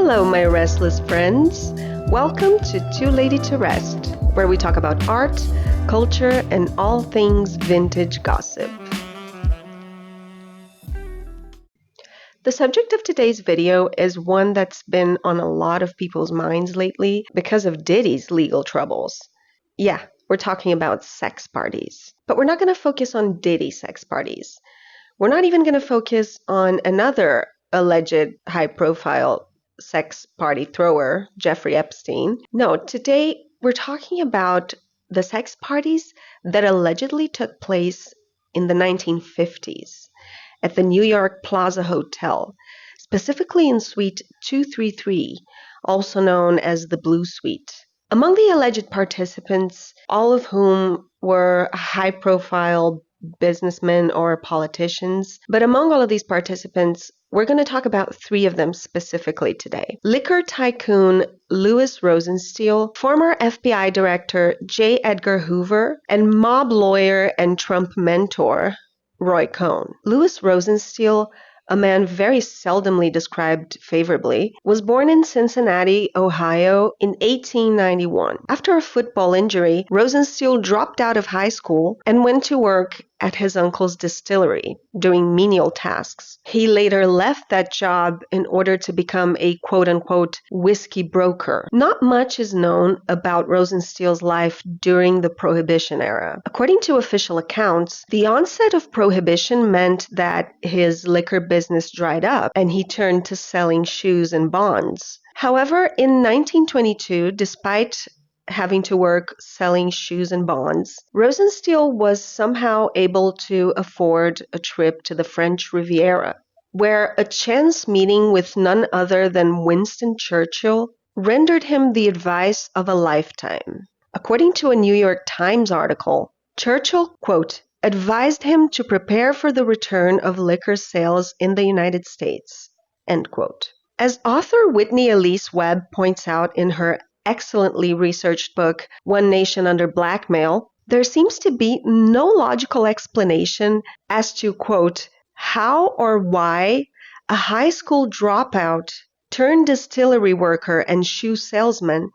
Hello, my restless friends. Welcome to Too Lady to Rest, where we talk about art, culture, and all things vintage gossip. The subject of today's video is one that's been on a lot of people's minds lately because of Diddy's legal troubles. Yeah, we're talking about sex parties. But we're not going to focus on Diddy sex parties. We're not even going to focus on another alleged high-profile sex party thrower, Jeffrey Epstein. No, today we're talking about the sex parties that allegedly took place in the 1950s at the New York Plaza Hotel, specifically in Suite 233, also known as the Blue Suite. Among the alleged participants, all of whom were high-profile businessmen or politicians, but among all of these participants, we're going to talk about three of them specifically today. Liquor tycoon Louis Rosenstiel, former FBI director J. Edgar Hoover, and mob lawyer and Trump mentor Roy Cohn. Louis Rosenstiel, a man very seldomly described favorably, was born in Cincinnati, Ohio in 1891. After a football injury, Rosenstiel dropped out of high school and went to work at his uncle's distillery, doing menial tasks. He later left that job in order to become a quote-unquote whiskey broker. Not much is known about Rosenstiel's life during the Prohibition era. According to official accounts, the onset of Prohibition meant that his liquor business dried up and he turned to selling shoes and bonds. However, in 1922, despite having to work selling shoes and bonds, Rosenstiel was somehow able to afford a trip to the French Riviera, where a chance meeting with none other than Winston Churchill rendered him the advice of a lifetime. According to a New York Times article, Churchill, quote, advised him to prepare for the return of liquor sales in the United States, end quote. As author Whitney Alyse Webb points out in her excellently researched book, One Nation Under Blackmail, there seems to be no logical explanation as to, quote, how or why a high school dropout turned distillery worker and shoe salesman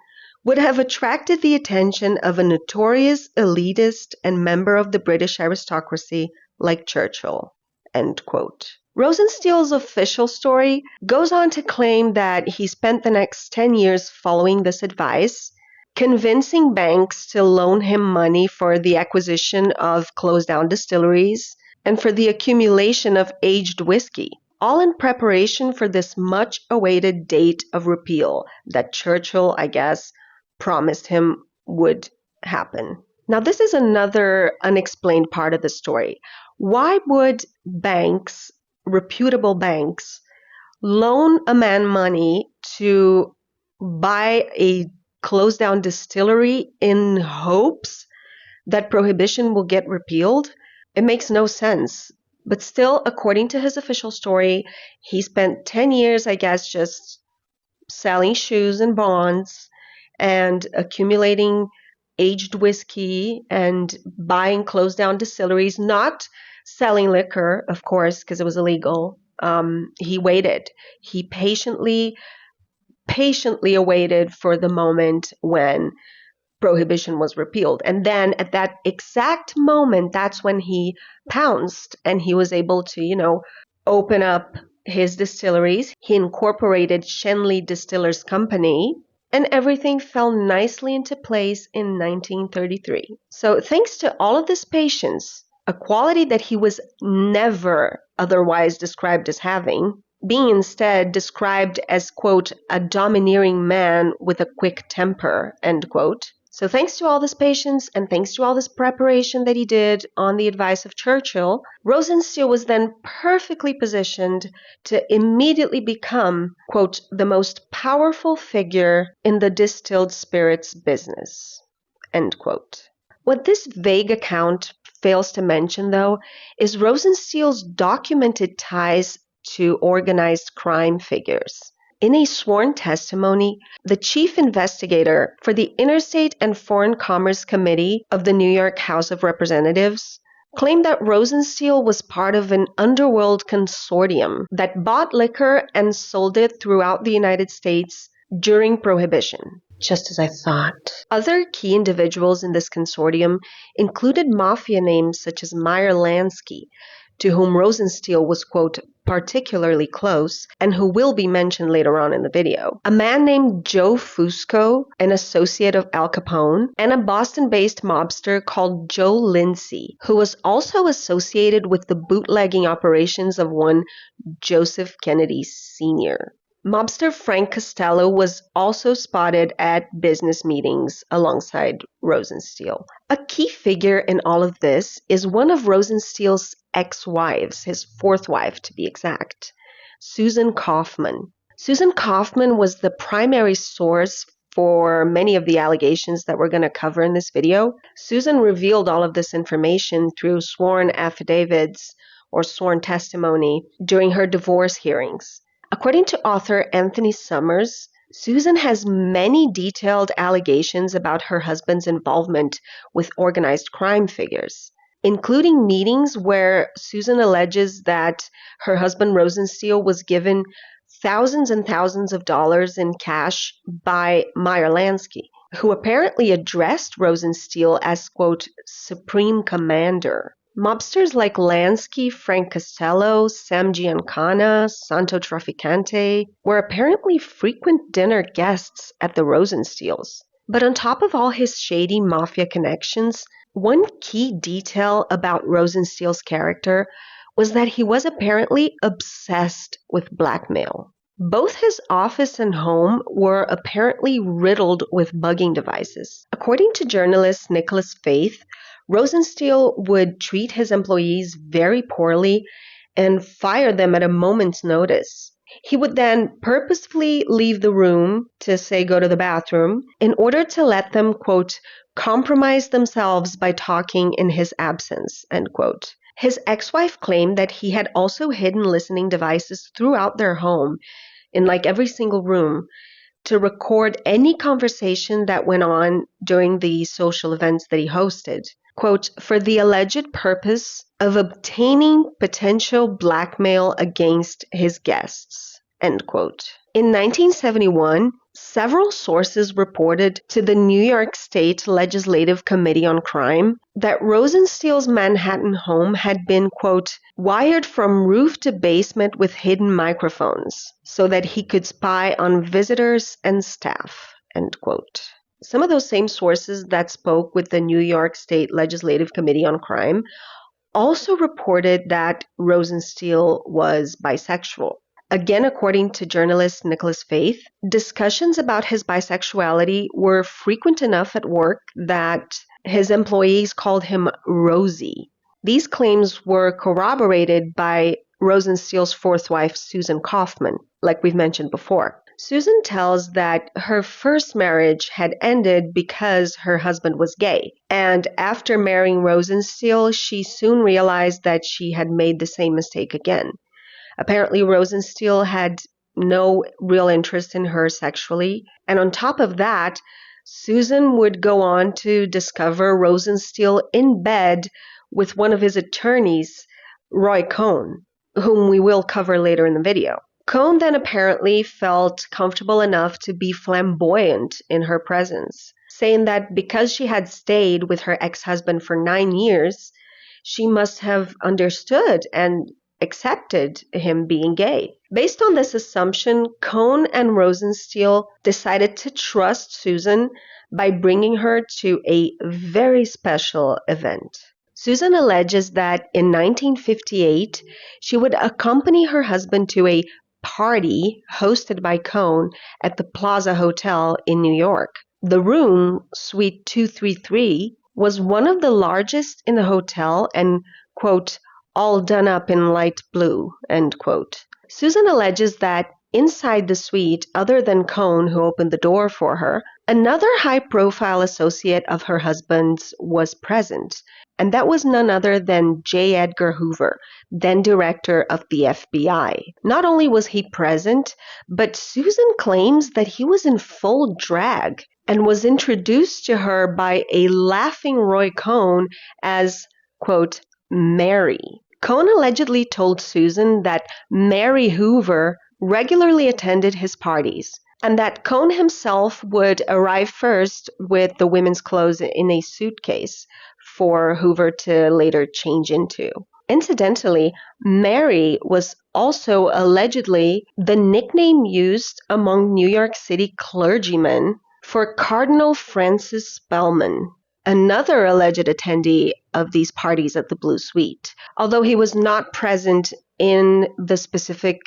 would have attracted the attention of a notorious elitist and member of the British aristocracy like Churchill, end quote. Rosenstiel's official story goes on to claim that he spent the next 10 years following this advice, convincing banks to loan him money for the acquisition of closed-down distilleries and for the accumulation of aged whiskey, all in preparation for this much-awaited date of repeal that Churchill, I guess, promised him would happen. Now, this is another unexplained part of the story. Why would banks, reputable banks, loan a man money to buy a closed down distillery in hopes that prohibition will get repealed? It makes no sense. But still, according to his official story, he spent 10 years, I guess, just selling shoes and bonds and accumulating aged whiskey and buying closed down distilleries, not selling liquor, of course, because it was illegal. He waited. He patiently awaited for the moment when prohibition was repealed. And then at that exact moment, that's when he pounced and he was able to, open up his distilleries. He incorporated Shenley Distillers Company, and everything fell nicely into place in 1933. So thanks to all of this patience, a quality that he was never otherwise described as having, being instead described as, quote, a domineering man with a quick temper, end quote. So thanks to all this patience and thanks to all this preparation that he did on the advice of Churchill, Rosenstiel was then perfectly positioned to immediately become, quote, the most powerful figure in the distilled spirits business, end quote. What this vague account fails to mention, though, is Rosenstiel's documented ties to organized crime figures. In a sworn testimony, the chief investigator for the Interstate and Foreign Commerce Committee of the New York House of Representatives claimed that Rosenstiel was part of an underworld consortium that bought liquor and sold it throughout the United States during Prohibition. Just as I thought. Other key individuals in this consortium included mafia names such as Meyer Lansky, to whom Rosenstiel was, quote, particularly close, and who will be mentioned later on in the video. A man named Joe Fusco, an associate of Al Capone, and a Boston-based mobster called Joe Lindsay, who was also associated with the bootlegging operations of one Joseph Kennedy Sr. Mobster Frank Costello was also spotted at business meetings alongside Rosenstiel. A key figure in all of this is one of Rosenstiel's ex-wives, his fourth wife to be exact, Susan Kaufman. Susan Kaufman was the primary source for many of the allegations that we're going to cover in this video. Susan revealed all of this information through sworn affidavits or sworn testimony during her divorce hearings. According to author Anthony Summers, Susan has many detailed allegations about her husband's involvement with organized crime figures, including meetings where Susan alleges that her husband Rosenstiel was given thousands and thousands of dollars in cash by Meyer Lansky, who apparently addressed Rosenstiel as, quote, Supreme Commander. Mobsters like Lansky, Frank Costello, Sam Giancana, Santo Trafficante were apparently frequent dinner guests at the Rosenstiels. But on top of all his shady mafia connections, one key detail about Rosenstiel's character was that he was apparently obsessed with blackmail. Both his office and home were apparently riddled with bugging devices. According to journalist Nicholas Faith, Rosenstiel would treat his employees very poorly and fire them at a moment's notice. He would then purposefully leave the room to, say, go to the bathroom in order to let them, quote, compromise themselves by talking in his absence, end quote. His ex-wife claimed that he had also hidden listening devices throughout their home, in like every single room, to record any conversation that went on during the social events that he hosted, quote, for the alleged purpose of obtaining potential blackmail against his guests, end quote. In 1971, several sources reported to the New York State Legislative Committee on Crime that Rosenstiel's Manhattan home had been, quote, wired from roof to basement with hidden microphones so that he could spy on visitors and staff, end quote. Some of those same sources that spoke with the New York State Legislative Committee on Crime also reported that Rosenstiel was bisexual. Again, according to journalist Nicholas Faith, discussions about his bisexuality were frequent enough at work that his employees called him Rosie. These claims were corroborated by Rosenstiel's fourth wife, Susan Kaufman, like we've mentioned before. Susan tells that her first marriage had ended because her husband was gay, and after marrying Rosenstiel, she soon realized that she had made the same mistake again. Apparently, Rosenstiel had no real interest in her sexually, and on top of that, Susan would go on to discover Rosenstiel in bed with one of his attorneys, Roy Cohn, whom we will cover later in the video. Cohn then apparently felt comfortable enough to be flamboyant in her presence, saying that because she had stayed with her ex-husband for 9 years, she must have understood and accepted him being gay. Based on this assumption, Cohn and Rosenstiel decided to trust Susan by bringing her to a very special event. Susan alleges that in 1958, she would accompany her husband to a party hosted by Cohn at the Plaza Hotel in New York. The room, Suite 233, was one of the largest in the hotel and, quote, all done up in light blue, end quote. Susan alleges that inside the suite, other than Cohn, who opened the door for her, another high-profile associate of her husband's was present, and that was none other than J. Edgar Hoover, then director of the FBI. Not only was he present, but Susan claims that he was in full drag and was introduced to her by a laughing Roy Cohn as, quote, Mary. Cohn allegedly told Susan that Mary Hoover regularly attended his parties, and that Cohn himself would arrive first with the women's clothes in a suitcase for Hoover to later change into. Incidentally, Mary was also allegedly the nickname used among New York City clergymen for Cardinal Francis Spellman, another alleged attendee of these parties at the Blue Suite, although he was not present in the specific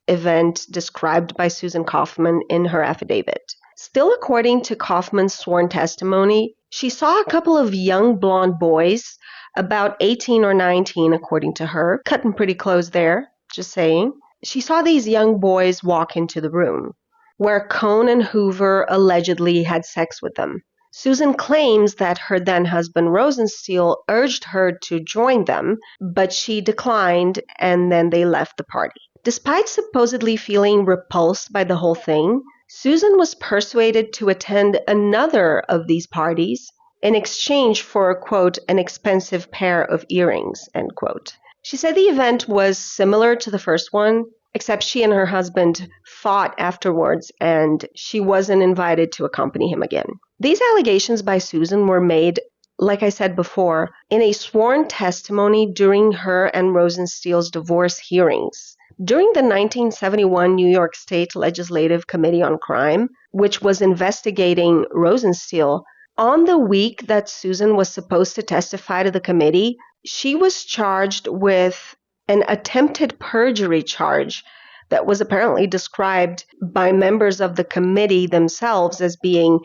event described by Susan Kaufman in her affidavit. Still according to Kaufman's sworn testimony, she saw a couple of young blonde boys, about 18 or 19 according to her, cutting pretty close there, just saying. She saw these young boys walk into the room, where Cohn and Hoover allegedly had sex with them. Susan claims that her then-husband Rosenstiel urged her to join them, but she declined and then they left the party. Despite supposedly feeling repulsed by the whole thing, Susan was persuaded to attend another of these parties in exchange for, quote, an expensive pair of earrings, end quote. She said the event was similar to the first one, except she and her husband fought afterwards and she wasn't invited to accompany him again. These allegations by Susan were made, like I said before, in a sworn testimony during her and Rosenstiel's divorce hearings. During the 1971 New York State Legislative Committee on Crime, which was investigating Rosenstiel, on the week that Susan was supposed to testify to the committee, she was charged with an attempted perjury charge that was apparently described by members of the committee themselves as being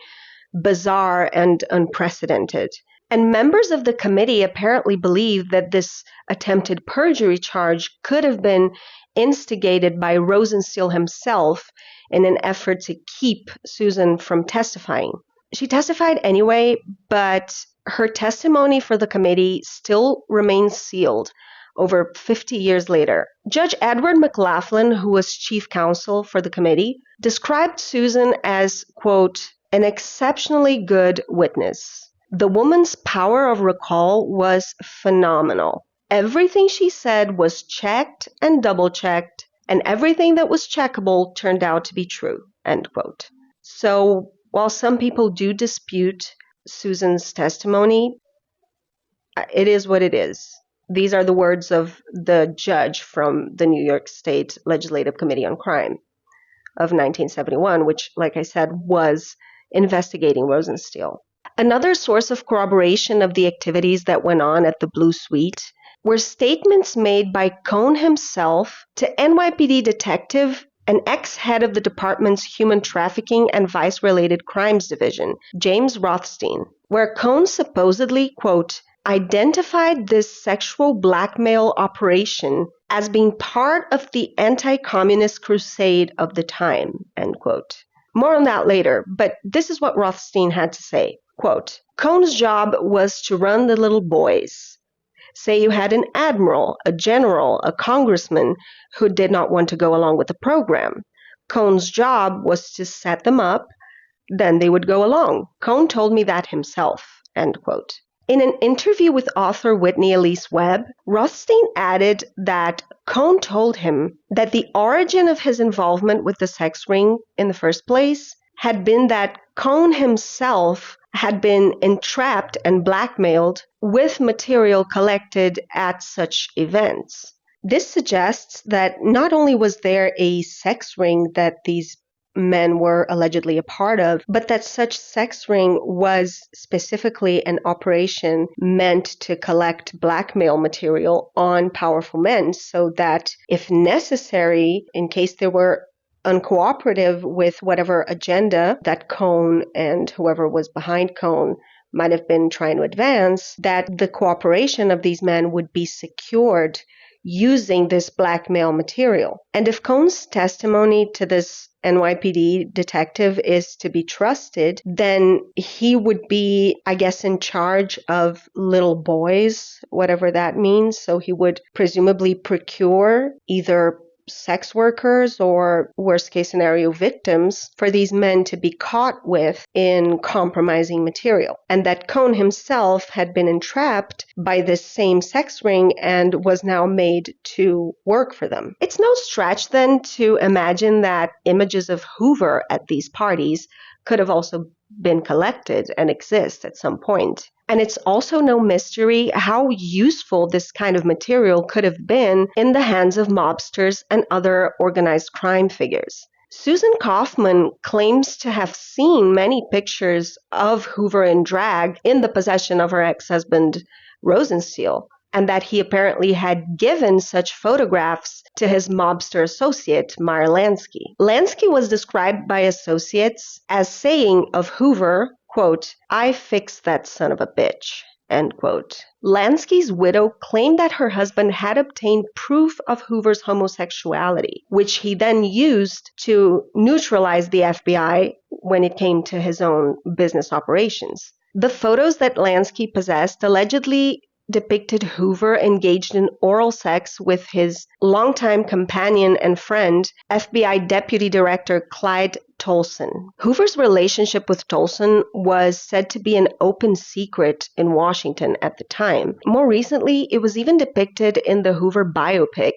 bizarre and unprecedented. And members of the committee apparently believed that this attempted perjury charge could have been instigated by Rosenstiel himself in an effort to keep Susan from testifying. She testified anyway, but her testimony for the committee still remains sealed over 50 years later. Judge Edward McLaughlin, who was chief counsel for the committee, described Susan as, quote, an exceptionally good witness. The woman's power of recall was phenomenal. Everything she said was checked and double-checked, and everything that was checkable turned out to be true, end quote. So, while some people do dispute Susan's testimony, it is what it is. These are the words of the judge from the New York State Legislative Committee on Crime of 1971, which, like I said, was investigating Rosenstiel. Another source of corroboration of the activities that went on at the Blue Suite were statements made by Cohn himself to NYPD detective and ex-head of the department's Human Trafficking and Vice-Related Crimes Division, James Rothstein, where Cohn supposedly, quote, identified this sexual blackmail operation as being part of the anti-communist crusade of the time, end quote. More on that later, but this is what Rothstein had to say. Quote, Cohn's job was to run the little boys. Say you had an admiral, a general, a congressman who did not want to go along with the program. Cohn's job was to set them up, then they would go along. Cohn told me that himself, end quote. In an interview with author Whitney Alyse Webb, Rothstein added that Cohn told him that the origin of his involvement with the sex ring in the first place had been that Cohn himself had been entrapped and blackmailed with material collected at such events. This suggests that not only was there a sex ring that these men were allegedly a part of, but that such sex ring was specifically an operation meant to collect blackmail material on powerful men so that, if necessary, in case they were uncooperative with whatever agenda that Cohn and whoever was behind Cohn might have been trying to advance, that the cooperation of these men would be secured using this blackmail material. And if Cohn's testimony to this NYPD detective is to be trusted, then he would be, I guess, in charge of little boys, whatever that means. So he would presumably procure either sex workers or worst case scenario victims for these men to be caught with in compromising material. And that Cohn himself had been entrapped by this same sex ring and was now made to work for them. It's no stretch then to imagine that images of Hoover at these parties could have also been collected and exist at some point. And it's also no mystery how useful this kind of material could have been in the hands of mobsters and other organized crime figures. Susan Kaufman claims to have seen many pictures of Hoover in drag in the possession of her ex-husband, Rosenstiel, and that he apparently had given such photographs to his mobster associate, Meyer Lansky. Lansky was described by associates as saying of Hoover, quote, "I fixed that son of a bitch," end quote. Lansky's widow claimed that her husband had obtained proof of Hoover's homosexuality, which he then used to neutralize the FBI when it came to his own business operations. The photos that Lansky possessed allegedly depicted Hoover engaged in oral sex with his longtime companion and friend, FBI Deputy Director Clyde Tolson. Hoover's relationship with Tolson was said to be an open secret in Washington at the time. More recently, it was even depicted in the Hoover biopic,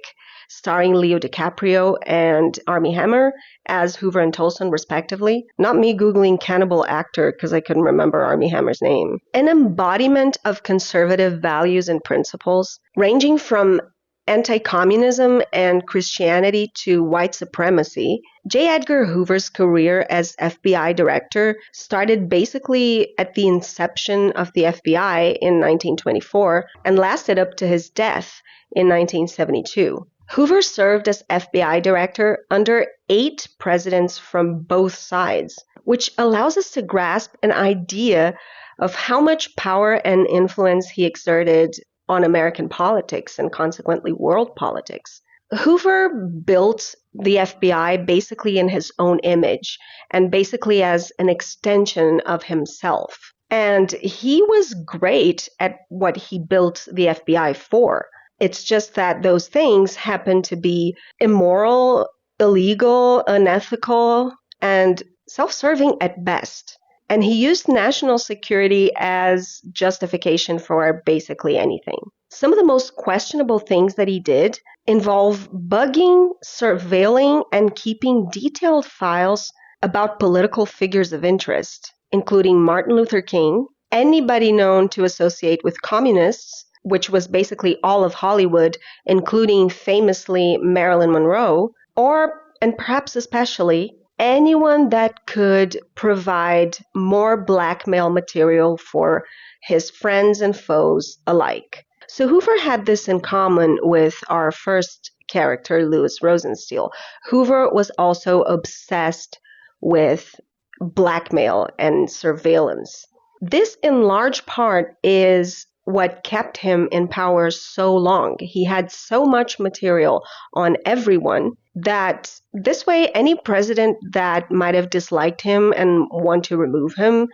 starring Leo DiCaprio and Armie Hammer as Hoover and Tolson, respectively. Not me Googling cannibal actor because I couldn't remember Armie Hammer's name. An embodiment of conservative values and principles, ranging from anti-communism and Christianity to white supremacy, J. Edgar Hoover's career as FBI director started basically at the inception of the FBI in 1924 and lasted up to his death in 1972. Hoover served as FBI director under 8 presidents from both sides, which allows us to grasp an idea of how much power and influence he exerted on American politics and consequently world politics. Hoover built the FBI basically in his own image and basically as an extension of himself. And he was great at what he built the FBI for. It's just that those things happen to be immoral, illegal, unethical, and self-serving at best. And he used national security as justification for basically anything. Some of the most questionable things that he did involve bugging, surveilling, and keeping detailed files about political figures of interest, including Martin Luther King, anybody known to associate with communists, which was basically all of Hollywood, including famously Marilyn Monroe, and perhaps especially, anyone that could provide more blackmail material for his friends and foes alike. So Hoover had this in common with our first character, Louis Rosenstiel. Hoover was also obsessed with blackmail and surveillance. This, in large part, is what kept him in power so long. He had so much material on everyone that this way any president that might have disliked him and want to remove him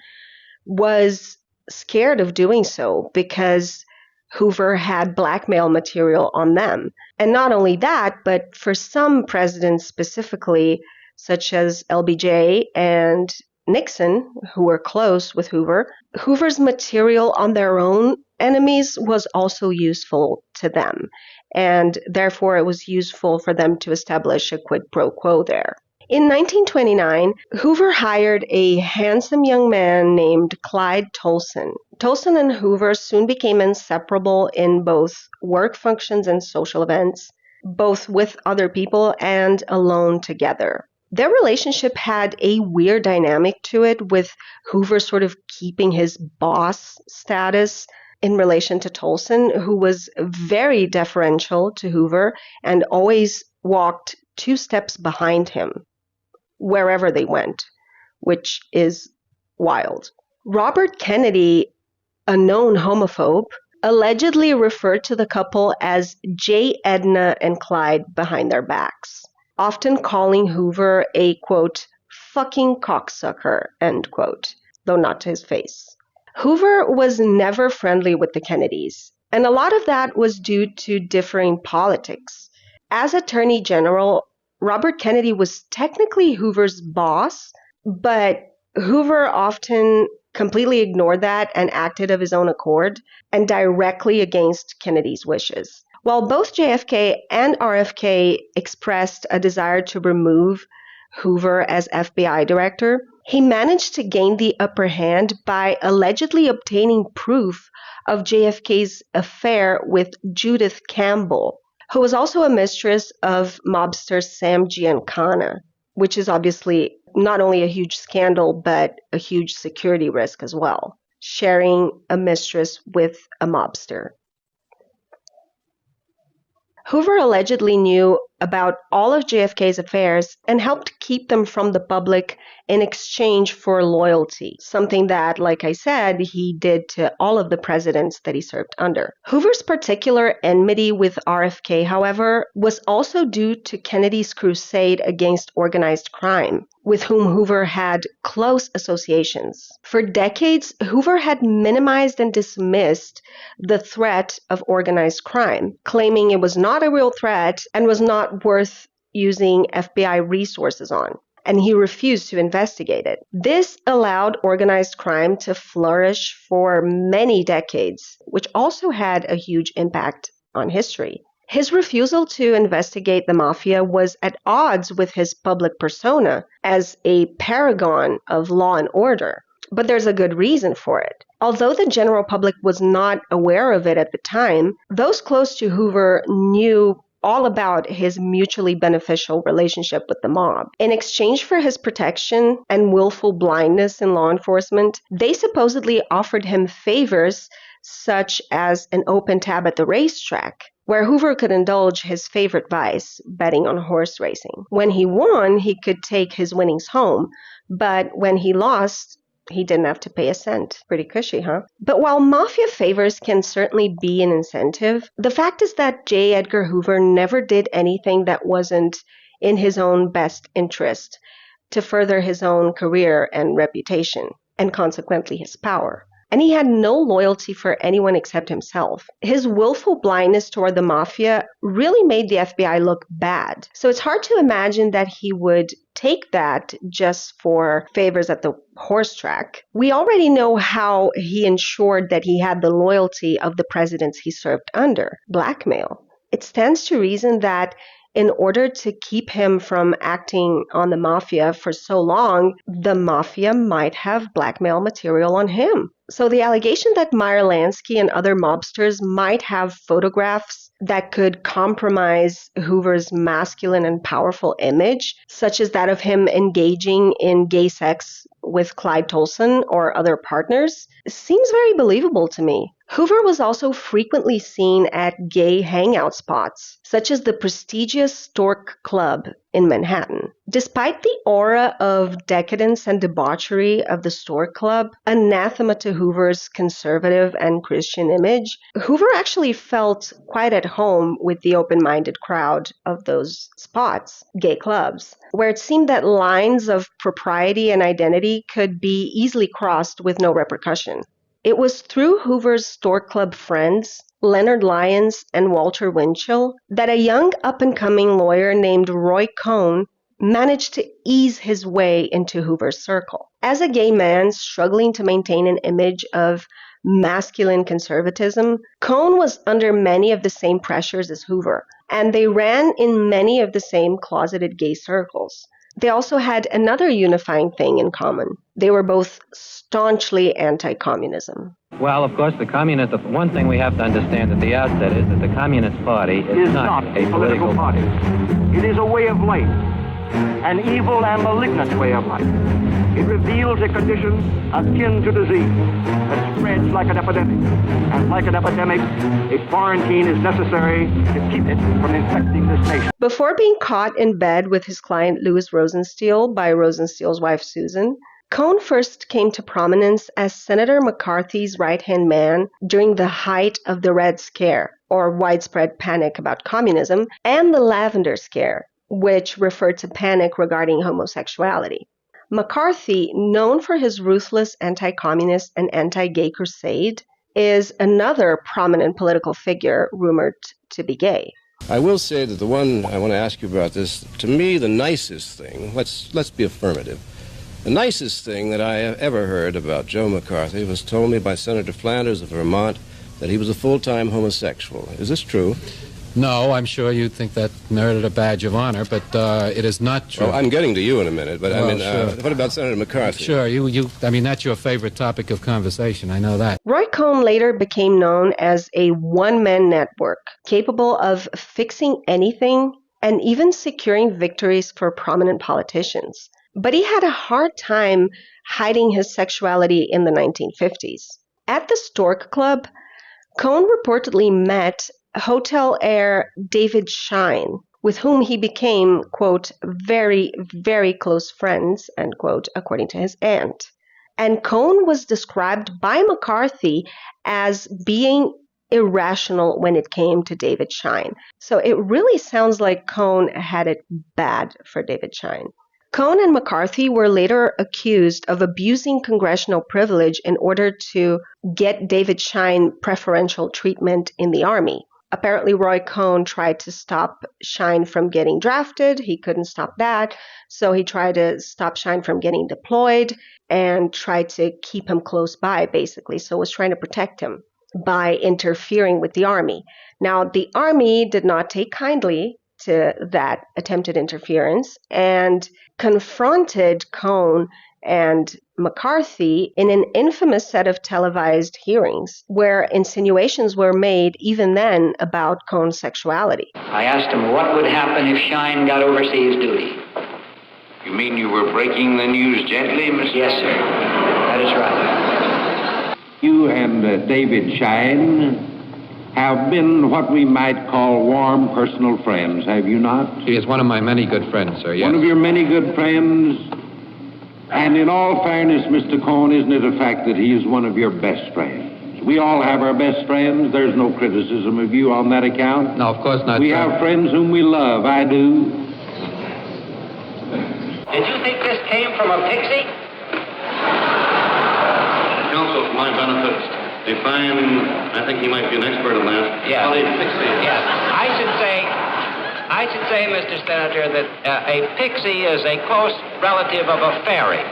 was scared of doing so because Hoover had blackmail material on them. And not only that, but for some presidents specifically, such as LBJ and Nixon, who were close with Hoover, Hoover's material on their own enemies was also useful to them, and therefore it was useful for them to establish a quid pro quo there. In 1929, Hoover hired a handsome young man named Clyde Tolson. Tolson and Hoover soon became inseparable in both work functions and social events, both with other people and alone together. Their relationship had a weird dynamic to it, with Hoover sort of keeping his boss status in relation to Tolson, who was very deferential to Hoover and always walked 2 steps behind him wherever they went, which is wild. Robert Kennedy, a known homophobe, allegedly referred to the couple as J. Edna and Clyde behind their backs, often calling Hoover a, quote, fucking cocksucker, end quote, though not to his face. Hoover was never friendly with the Kennedys, and a lot of that was due to differing politics. As Attorney General, Robert Kennedy was technically Hoover's boss, but Hoover often completely ignored that and acted of his own accord and directly against Kennedy's wishes. While both JFK and RFK expressed a desire to remove Hoover as FBI director, he managed to gain the upper hand by allegedly obtaining proof of JFK's affair with Judith Campbell, who was also a mistress of mobster Sam Giancana, which is obviously not only a huge scandal, but a huge security risk as well, sharing a mistress with a mobster. Hoover allegedly knew about all of JFK's affairs and helped keep them from the public in exchange for loyalty, something that, like I said, he did to all of the presidents that he served under. Hoover's particular enmity with RFK, however, was also due to Kennedy's crusade against organized crime, with whom Hoover had close associations. For decades, Hoover had minimized and dismissed the threat of organized crime, claiming it was not a real threat and was not worth using FBI resources on, and he refused to investigate it. This allowed organized crime to flourish for many decades, which also had a huge impact on history. His refusal to investigate the mafia was at odds with his public persona as a paragon of law and order. But there's a good reason for it. Although the general public was not aware of it at the time, those close to Hoover knew all about his mutually beneficial relationship with the mob. In exchange for his protection and willful blindness in law enforcement, they supposedly offered him favors such as an open tab at the racetrack, where Hoover could indulge his favorite vice, betting on horse racing. When he won, he could take his winnings home, but when he lost, he didn't have to pay a cent. Pretty cushy, huh? But while mafia favors can certainly be an incentive, the fact is that J. Edgar Hoover never did anything that wasn't in his own best interest to further his own career and reputation, and consequently his power. And he had no loyalty for anyone except himself. His willful blindness toward the mafia really made the FBI look bad. So it's hard to imagine that he would take that just for favors at the horse track. We already know how he ensured that he had the loyalty of the presidents he served under. Blackmail. It stands to reason that in order to keep him from acting on the mafia for so long, the mafia might have blackmail material on him. So the allegation that Meyer Lansky and other mobsters might have photographs that could compromise Hoover's masculine and powerful image, such as that of him engaging in gay sex with Clyde Tolson or other partners, seems very believable to me. Hoover was also frequently seen at gay hangout spots, such as the prestigious Stork Club in Manhattan. Despite the aura of decadence and debauchery of the Stork Club, anathema to Hoover's conservative and Christian image, Hoover actually felt quite at home with the open-minded crowd of those spots, gay clubs, where it seemed that lines of propriety and identity could be easily crossed with no repercussion. It was through Hoover's Stork Club friends, Leonard Lyons and Walter Winchell, that a young up-and-coming lawyer named Roy Cohn managed to ease his way into Hoover's circle. As a gay man struggling to maintain an image of masculine conservatism, Cohn was under many of the same pressures as Hoover, and they ran in many of the same closeted gay circles. They also had another unifying thing in common. They were both staunchly anti-communism. Well, of course, the one thing we have to understand at the outset is that the Communist Party is not a political party. It is a way of life, an evil and malignant way of life. It reveals a condition akin to disease that spreads like an epidemic. And like an epidemic, a quarantine is necessary to keep it from infecting this nation. Before being caught in bed with his client Louis Rosenstiel by Rosenstiel's wife Susan, Cohn first came to prominence as Senator McCarthy's right-hand man during the height of the Red Scare, or widespread panic about communism, and the Lavender Scare, which referred to panic regarding homosexuality. McCarthy, known for his ruthless anti-communist and anti-gay crusade, is another prominent political figure rumored to be gay. I will say that the one I want to ask you about this, to me, the nicest thing, let's be affirmative. The nicest thing that I have ever heard about Joe McCarthy was told me by Senator Flanders of Vermont that he was a full-time homosexual. Is this true? No, I'm sure you'd think that merited a badge of honor, but it is not true. Well, I'm getting to you in a minute, but Well, sure. what about Senator McCarthy? Sure, I mean, that's your favorite topic of conversation, I know that. Roy Cohn later became known as a one-man network, capable of fixing anything and even securing victories for prominent politicians. But he had a hard time hiding his sexuality in the 1950s. At the Stork Club, Cohn reportedly met hotel heir David Shine, with whom he became, quote, very, very close friends, end quote, according to his aunt. And Cohn was described by McCarthy as being irrational when it came to David Shine. So it really sounds like Cohn had it bad for David Shine. Cohn and McCarthy were later accused of abusing congressional privilege in order to get David Shine preferential treatment in the Army. Apparently, Roy Cohn tried to stop Shine from getting drafted. He couldn't stop that. So he tried to stop Shine from getting deployed and tried to keep him close by, basically. So was trying to protect him by interfering with the Army. Now, the Army did not take kindly to that attempted interference and confronted Cohn and McCarthy in an infamous set of televised hearings where insinuations were made even then about Cohn's sexuality. I asked him what would happen if Shine got overseas duty. You mean you were breaking the news gently, Mr. Yes, sir. That is right. You and David Shine have been what we might call warm personal friends, have you not? He is one of my many good friends, sir, yes. One of your many good friends. And in all fairness, Mr. Cohn, isn't it a fact that he is one of your best friends? We all have our best friends. There's no criticism of you on that account. No, of course not, We sir. have friends whom we love. I do. Did you think this came from a pixie? Counsel, for my benefit, define, I think he might be an expert on that. Yeah. Well, a pixie. Yes. I should say, Mr. Senator, that a pixie is a close relative of a fairy.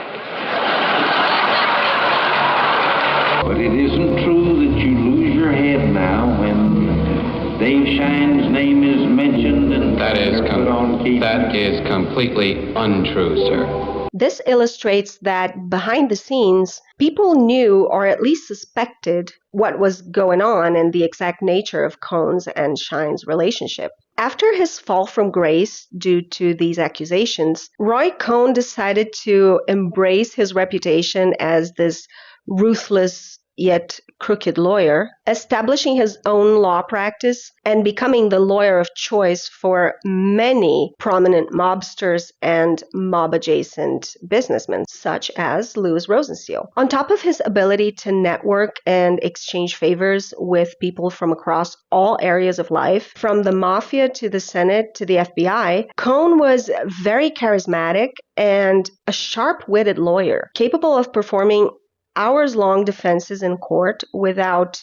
But it isn't true that you lose your head now when Dave Shine's name is mentioned and That is put on TV. That is completely untrue, sir. This illustrates that behind the scenes, people knew or at least suspected what was going on and the exact nature of Cohn's and Shine's relationship. After his fall from grace due to these accusations, Roy Cohn decided to embrace his reputation as this ruthless yet crooked lawyer, establishing his own law practice and becoming the lawyer of choice for many prominent mobsters and mob-adjacent businessmen, such as Louis Rosenstiel. On top of his ability to network and exchange favors with people from across all areas of life, from the mafia to the Senate to the FBI, Cohn was very charismatic and a sharp-witted lawyer, capable of performing hours-long defenses in court without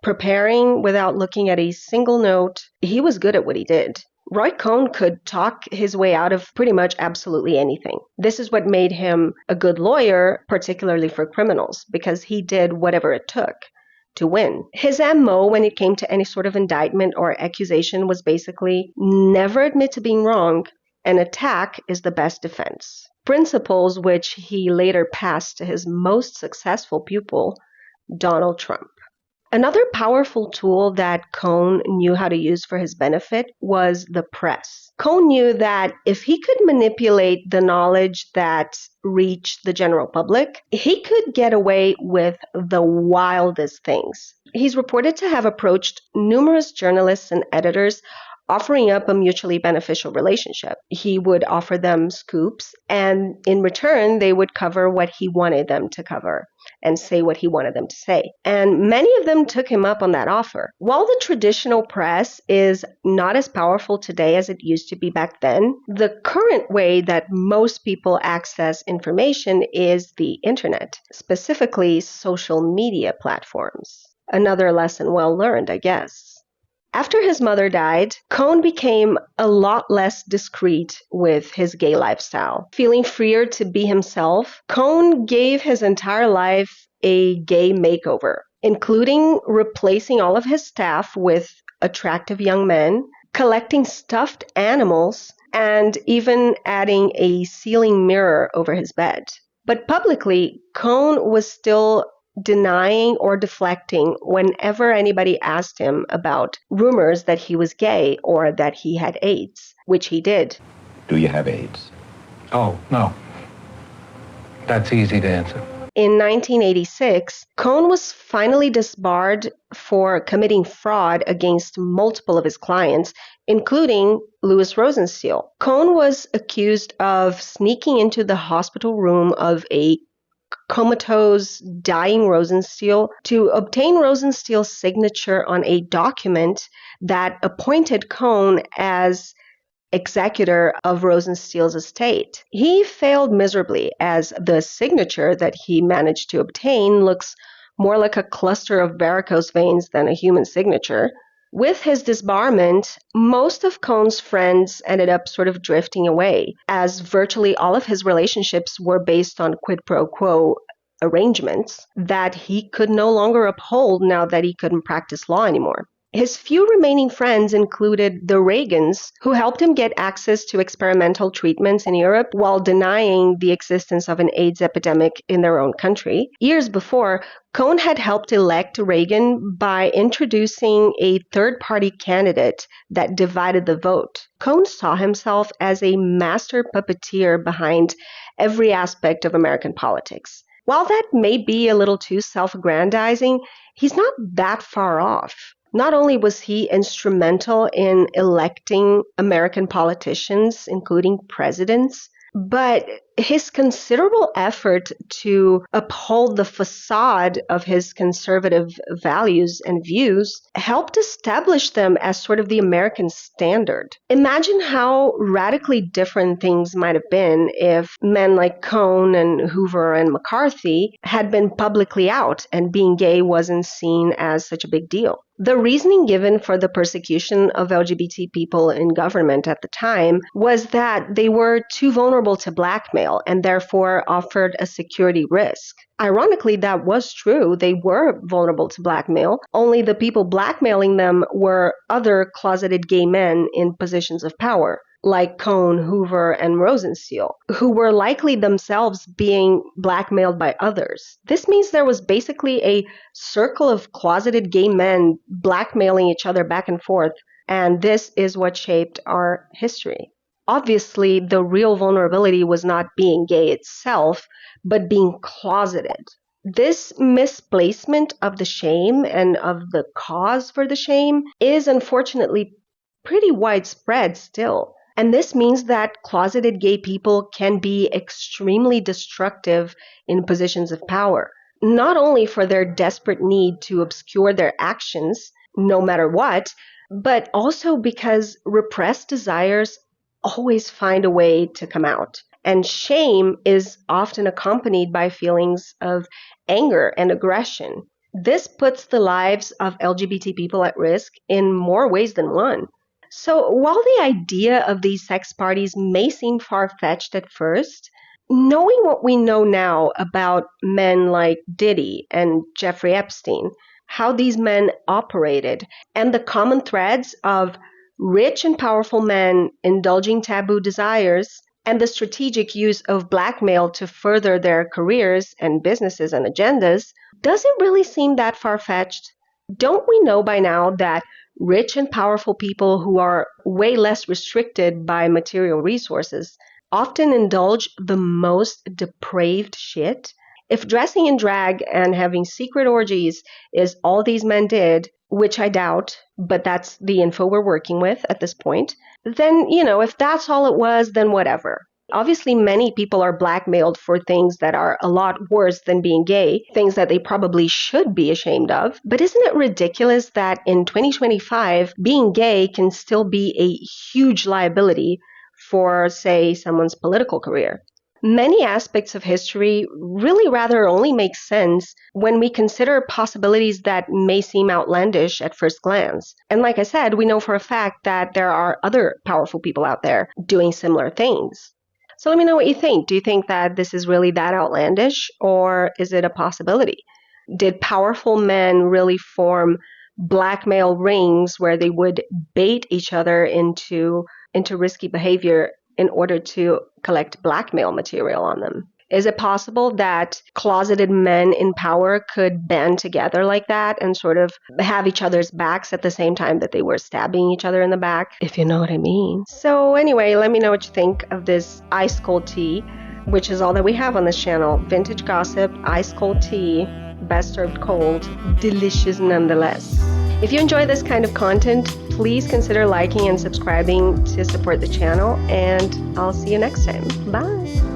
preparing, without looking at a single note. He was good at what he did. Roy Cohn could talk his way out of pretty much absolutely anything. This is what made him a good lawyer, particularly for criminals, because he did whatever it took to win. His MO when it came to any sort of indictment or accusation was basically never admit to being wrong. An attack is the best defense. Principles which he later passed to his most successful pupil, Donald Trump. Another powerful tool that Cohn knew how to use for his benefit was the press. Cohn knew that if he could manipulate the knowledge that reached the general public, he could get away with the wildest things. He's reported to have approached numerous journalists and editors offering up a mutually beneficial relationship. He would offer them scoops, and in return, they would cover what he wanted them to cover and say what he wanted them to say. And many of them took him up on that offer. While the traditional press is not as powerful today as it used to be back then, the current way that most people access information is the internet, specifically social media platforms. Another lesson well learned, I guess. After his mother died, Cohn became a lot less discreet with his gay lifestyle. Feeling freer to be himself, Cohn gave his entire life a gay makeover, including replacing all of his staff with attractive young men, collecting stuffed animals, and even adding a ceiling mirror over his bed. But publicly, Cohn was still denying or deflecting whenever anybody asked him about rumors that he was gay or that he had AIDS, which he did. Do you have AIDS? Oh, no. That's easy to answer. In 1986, Cohn was finally disbarred for committing fraud against multiple of his clients, including Louis Rosenstiel. Cohn was accused of sneaking into the hospital room of a comatose, dying Rosenstiel to obtain Rosenstiel's signature on a document that appointed Cohn as executor of Rosenstiel's estate. He failed miserably, as the signature that he managed to obtain looks more like a cluster of varicose veins than a human signature. With his disbarment, most of Cohn's friends ended up sort of drifting away, as virtually all of his relationships were based on quid pro quo arrangements that he could no longer uphold now that he couldn't practice law anymore. His few remaining friends included the Reagans, who helped him get access to experimental treatments in Europe while denying the existence of an AIDS epidemic in their own country. Years before, Cohn had helped elect Reagan by introducing a third-party candidate that divided the vote. Cohn saw himself as a master puppeteer behind every aspect of American politics. While that may be a little too self-aggrandizing, he's not that far off. Not only was he instrumental in electing American politicians, including presidents, but his considerable effort to uphold the facade of his conservative values and views helped establish them as sort of the American standard. Imagine how radically different things might have been if men like Cohn and Hoover and McCarthy had been publicly out and being gay wasn't seen as such a big deal. The reasoning given for the persecution of LGBT people in government at the time was that they were too vulnerable to blackmail and therefore offered a security risk. Ironically, that was true. They were vulnerable to blackmail, only the people blackmailing them were other closeted gay men in positions of power, like Cohn, Hoover, and Rosenstiel, who were likely themselves being blackmailed by others. This means there was basically a circle of closeted gay men blackmailing each other back and forth, and this is what shaped our history. Obviously, the real vulnerability was not being gay itself, but being closeted. This misplacement of the shame and of the cause for the shame is unfortunately pretty widespread still. And this means that closeted gay people can be extremely destructive in positions of power, not only for their desperate need to obscure their actions, no matter what, but also because repressed desires always find a way to come out. And shame is often accompanied by feelings of anger and aggression. This puts the lives of LGBT people at risk in more ways than one. So while the idea of these sex parties may seem far-fetched at first, knowing what we know now about men like Diddy and Jeffrey Epstein, how these men operated, and the common threads of rich and powerful men indulging taboo desires, and the strategic use of blackmail to further their careers and businesses and agendas, doesn't really seem that far-fetched. Don't we know by now that rich and powerful people who are way less restricted by material resources often indulge the most depraved shit? If dressing in drag and having secret orgies is all these men did, which I doubt, but that's the info we're working with at this point, then, if that's all it was, then whatever. Obviously, many people are blackmailed for things that are a lot worse than being gay, things that they probably should be ashamed of. But isn't it ridiculous that in 2025, being gay can still be a huge liability for, say, someone's political career? Many aspects of history really rather only make sense when we consider possibilities that may seem outlandish at first glance. And like I said, we know for a fact that there are other powerful people out there doing similar things. So let me know what you think. Do you think that this is really that outlandish, or is it a possibility? Did powerful men really form blackmail rings where they would bait each other into risky behavior in order to collect blackmail material on them? Is it possible that closeted men in power could band together like that and sort of have each other's backs at the same time that they were stabbing each other in the back, if you know what I mean? So anyway, let me know what you think of this ice cold tea, which is all that we have on this channel. Vintage gossip, ice cold tea, best served cold, delicious nonetheless. If you enjoy this kind of content, please consider liking and subscribing to support the channel, and I'll see you next time. Bye!